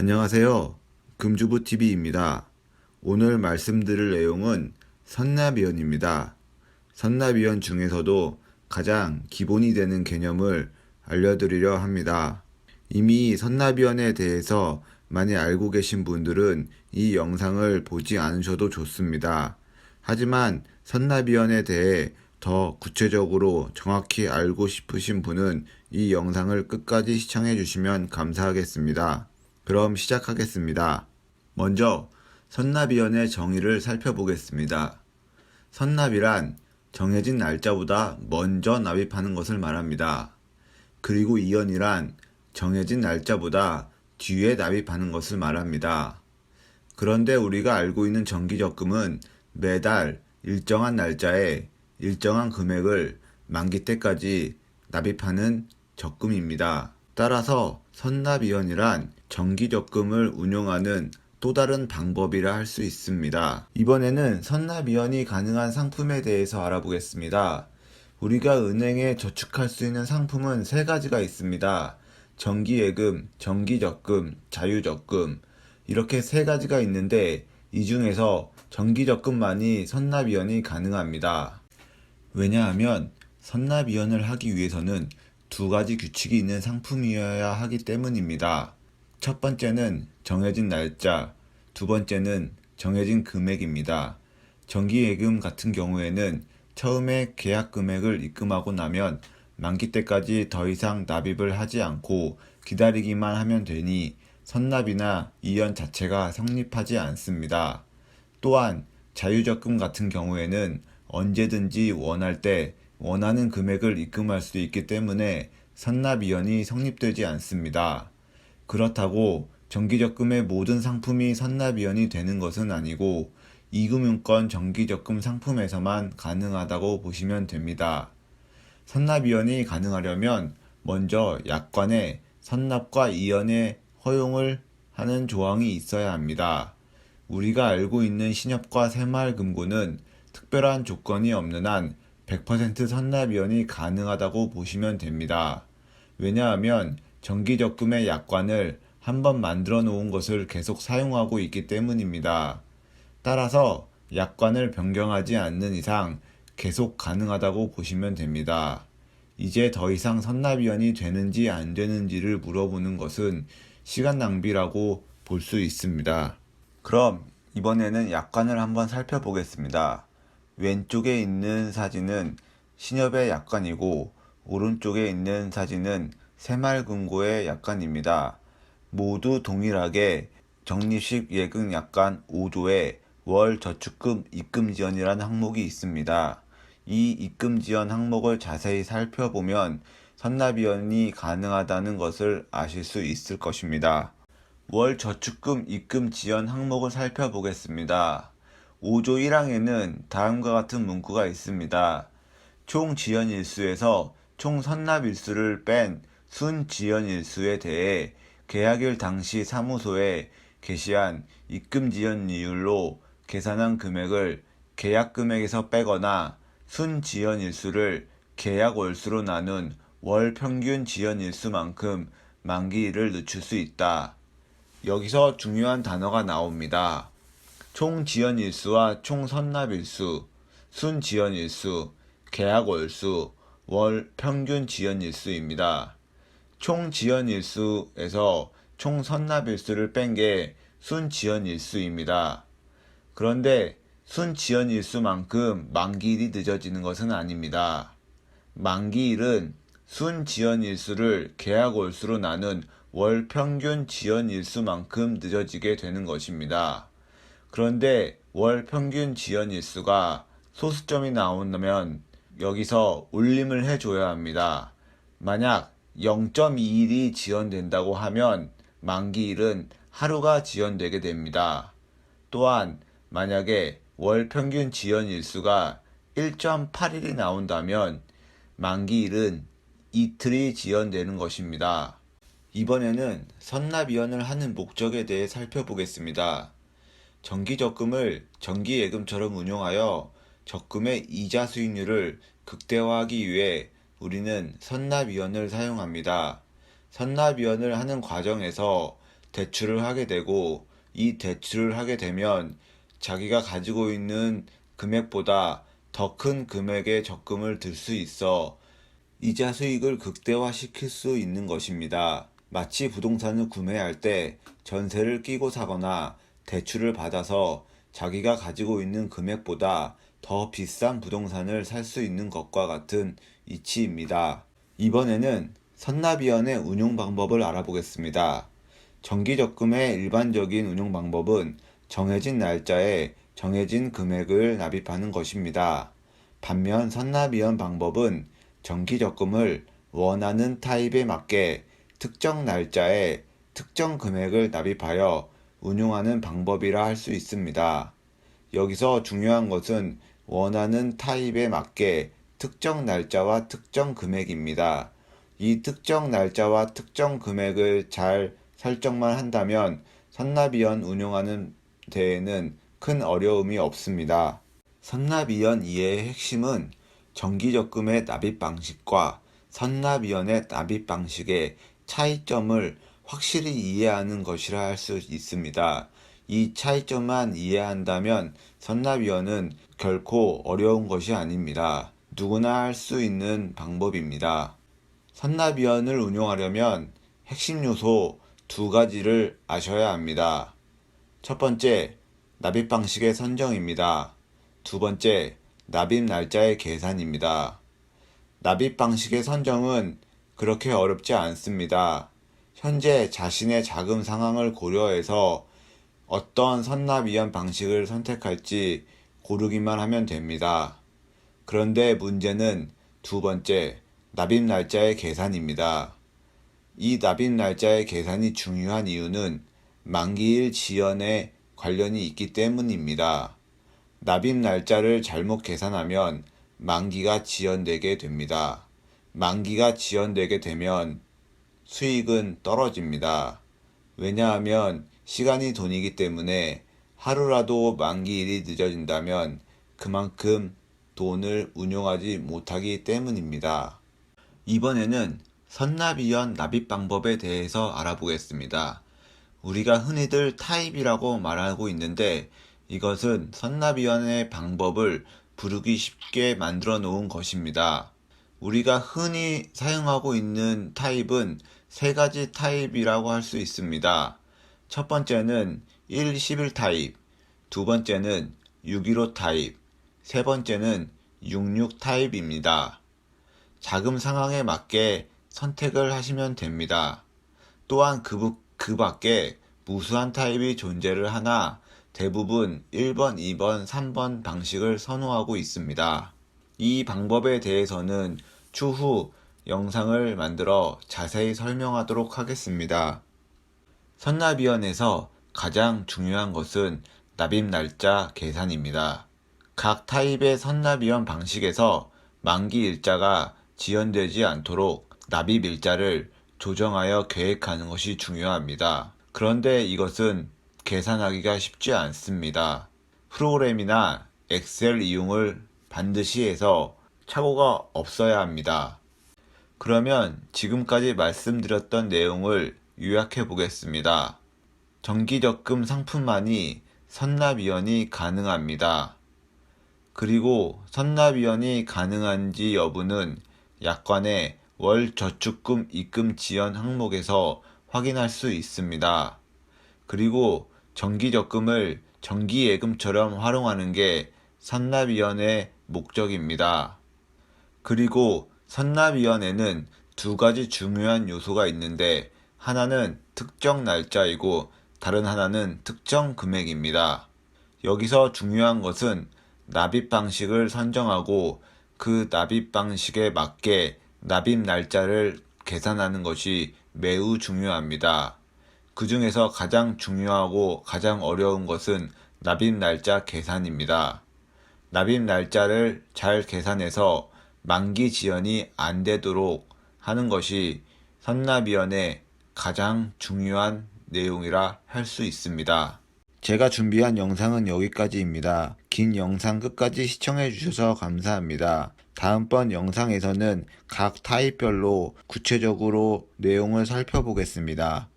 안녕하세요. 금주부TV입니다. 오늘 말씀드릴 내용은 선납이연입니다. 선납이연 중에서도 가장 기본이 되는 개념을 알려드리려 합니다. 이미 선납이연에 대해서 많이 알고 계신 분들은 이 영상을 보지 않으셔도 좋습니다. 하지만 선납이연에 대해 더 구체적으로 정확히 알고 싶으신 분은 이 영상을 끝까지 시청해 주시면 감사하겠습니다. 그럼 시작하겠습니다. 먼저 선납이연의 정의를 살펴보겠습니다. 선납이란 정해진 날짜보다 먼저 납입하는 것을 말합니다. 그리고 이연이란 정해진 날짜보다 뒤에 납입하는 것을 말합니다. 그런데 우리가 알고 있는 정기적금은 매달 일정한 날짜에 일정한 금액을 만기 때까지 납입하는 적금입니다. 따라서 선납이연이란 정기적금을 운용하는 또 다른 방법이라 할 수 있습니다. 이번에는 선납이연이 가능한 상품에 대해서 알아보겠습니다. 우리가 은행에 저축할 수 있는 상품은 세 가지가 있습니다. 정기예금, 정기적금, 자유적금 이렇게 세 가지가 있는데 이 중에서 정기적금만이 선납이연이 가능합니다. 왜냐하면 선납이연을 하기 위해서는 두 가지 규칙이 있는 상품이어야 하기 때문입니다. 첫 번째는 정해진 날짜, 두 번째는 정해진 금액입니다. 정기예금 같은 경우에는 처음에 계약 금액을 입금하고 나면 만기 때까지 더 이상 납입을 하지 않고 기다리기만 하면 되니 선납이나 이연 자체가 성립하지 않습니다. 또한 자유적금 같은 경우에는 언제든지 원할 때 원하는 금액을 입금할 수 있기 때문에 선납이연이 성립되지 않습니다. 그렇다고 정기적금의 모든 상품이 선납이연이 되는 것은 아니고 이금융권 정기적금 상품에서만 가능하다고 보시면 됩니다. 선납이연이 가능하려면 먼저 약관에 선납과 이연의 허용을 하는 조항이 있어야 합니다. 우리가 알고 있는 신협과 새마을금고는 특별한 조건이 없는 한 100% 선납이연이 가능하다고 보시면 됩니다. 왜냐하면 정기적금의 약관을 한번 만들어 놓은 것을 계속 사용하고 있기 때문입니다. 따라서 약관을 변경하지 않는 이상 계속 가능하다고 보시면 됩니다. 이제 더 이상 선납이연이 되는지 안 되는지를 물어보는 것은 시간 낭비라고 볼 수 있습니다. 그럼 이번에는 약관을 한번 살펴보겠습니다. 왼쪽에 있는 사진은 신협의 약관이고 오른쪽에 있는 사진은 새마을금고의 약관입니다. 모두 동일하게 적립식 예금 약관 5조에 월 저축금 입금 지연이라는 항목이 있습니다. 이 입금 지연 항목을 자세히 살펴보면 선납이연이 가능하다는 것을 아실 수 있을 것입니다. 월 저축금 입금 지연 항목을 살펴보겠습니다. 5조 1항에는 다음과 같은 문구가 있습니다. 총 지연일수에서 총 선납일수를 뺀 순지연일수에 대해 계약일 당시 사무소에 게시한 입금지연이율로 계산한 금액을 계약금액에서 빼거나 순지연일수를 계약월수로 나눈 월평균 지연일수만큼 만기일을 늦출 수 있다. 여기서 중요한 단어가 나옵니다. 총지연일수와 총선납일수, 순지연일수, 계약월수, 월평균 지연일수입니다. 총지연일수에서 총선납일수를 뺀 게 순지연일수입니다. 그런데 순지연일수만큼 만기일이 늦어지는 것은 아닙니다. 만기일은 순지연일수를 계약월수로 나눈 월평균 지연일수만큼 늦어지게 되는 것입니다. 그런데 월평균 지연일수가 소수점이 나온다면 여기서 올림을 해줘야 합니다. 만약 0.2일이 지연된다고 하면 만기일은 하루가 지연되게 됩니다. 또한 만약에 월평균 지연일수가 1.8일이 나온다면 만기일은 이틀이 지연되는 것입니다. 이번에는 선납이연을 하는 목적에 대해 살펴보겠습니다. 정기적금을 정기예금처럼 운용하여 적금의 이자 수익률을 극대화하기 위해 우리는 선납이연을 사용합니다. 선납이연을 하는 과정에서 대출을 하게 되고, 이 대출을 하게 되면 자기가 가지고 있는 금액보다 더 큰 금액의 적금을 들 수 있어 이자 수익을 극대화시킬 수 있는 것입니다. 마치 부동산을 구매할 때 전세를 끼고 사거나 대출을 받아서 자기가 가지고 있는 금액보다 더 비싼 부동산을 살 수 있는 것과 같은 이치입니다. 이번에는 선납위원회 운용 방법을 알아보겠습니다. 정기적금의 일반적인 운용 방법은 정해진 날짜에 정해진 금액을 납입하는 것입니다. 반면 선납위원 방법은 정기적금을 원하는 타입에 맞게 특정 날짜에 특정 금액을 납입하여 운용하는 방법이라 할 수 있습니다. 여기서 중요한 것은 원하는 타입에 맞게 특정 날짜와 특정 금액입니다. 이 특정 날짜와 특정 금액을 잘 설정만 한다면 선납위원 운용하는 데에는 큰 어려움이 없습니다. 선납위원 이해의 핵심은 정기적금의 납입 방식과 선납위원의 납입 방식의 차이점을 확실히 이해하는 것이라 할 수 있습니다. 이 차이점만 이해한다면 선납위원은 결코 어려운 것이 아닙니다. 누구나 할 수 있는 방법입니다. 선납위원을 운용하려면 핵심 요소 두 가지를 아셔야 합니다. 첫 번째, 납입 방식의 선정입니다. 두 번째, 납입 날짜의 계산입니다. 납입 방식의 선정은 그렇게 어렵지 않습니다. 현재 자신의 자금 상황을 고려해서 어떤 선납위원 방식을 선택할지 고르기만 하면 됩니다. 그런데 문제는 두 번째, 납입 날짜의 계산입니다. 이 납입 날짜의 계산이 중요한 이유는 만기일 지연에 관련이 있기 때문입니다. 납입 날짜를 잘못 계산하면 만기가 지연되게 됩니다. 만기가 지연되게 되면 수익은 떨어집니다. 왜냐하면 시간이 돈이기 때문에 하루라도 만기일이 늦어진다면 그만큼 돈을 운용하지 못하기 때문입니다. 이번에는 선납위원 납입 방법에 대해서 알아보겠습니다. 우리가 흔히들 타입이라고 말하고 있는데 이것은 선납위원의 방법을 부르기 쉽게 만들어 놓은 것입니다. 우리가 흔히 사용하고 있는 타입은 세 가지 타입이라고 할 수 있습니다. 첫 번째는 1-11 타입, 두 번째는 615 타입, 세 번째는 66 타입입니다. 자금 상황에 맞게 선택을 하시면 됩니다. 또한 그 밖에 무수한 타입이 존재를 하나 대부분 1번, 2번, 3번 방식을 선호하고 있습니다. 이 방법에 대해서는 추후 영상을 만들어 자세히 설명하도록 하겠습니다. 선납위원회에서 가장 중요한 것은 납입 날짜 계산입니다. 각 타입의 선납위원 방식에서 만기 일자가 지연되지 않도록 납입 일자를 조정하여 계획하는 것이 중요합니다. 그런데 이것은 계산하기가 쉽지 않습니다. 프로그램이나 엑셀 이용을 반드시 해서 착오가 없어야 합니다. 그러면 지금까지 말씀드렸던 내용을 요약해 보겠습니다. 정기적금 상품만이 선납위원이 가능합니다. 그리고 선납위원이 가능한지 여부는 약관의 월 저축금 입금 지연 항목에서 확인할 수 있습니다. 그리고 정기적금을 정기예금처럼 활용하는 게 선납위원의 목적입니다. 그리고 선납위원회는 두 가지 중요한 요소가 있는데 하나는 특정 날짜이고 다른 하나는 특정 금액입니다. 여기서 중요한 것은 납입 방식을 선정하고 그 납입 방식에 맞게 납입 날짜를 계산하는 것이 매우 중요합니다. 그 중에서 가장 중요하고 가장 어려운 것은 납입 날짜 계산입니다. 납입 날짜를 잘 계산해서 만기 지연이 안 되도록 하는 것이 선납위원회 가장 중요한 내용이라 할 수 있습니다. 제가 준비한 영상은 여기까지입니다. 긴 영상 끝까지 시청해 주셔서 감사합니다. 다음번 영상에서는 각 타입별로 구체적으로 내용을 살펴보겠습니다.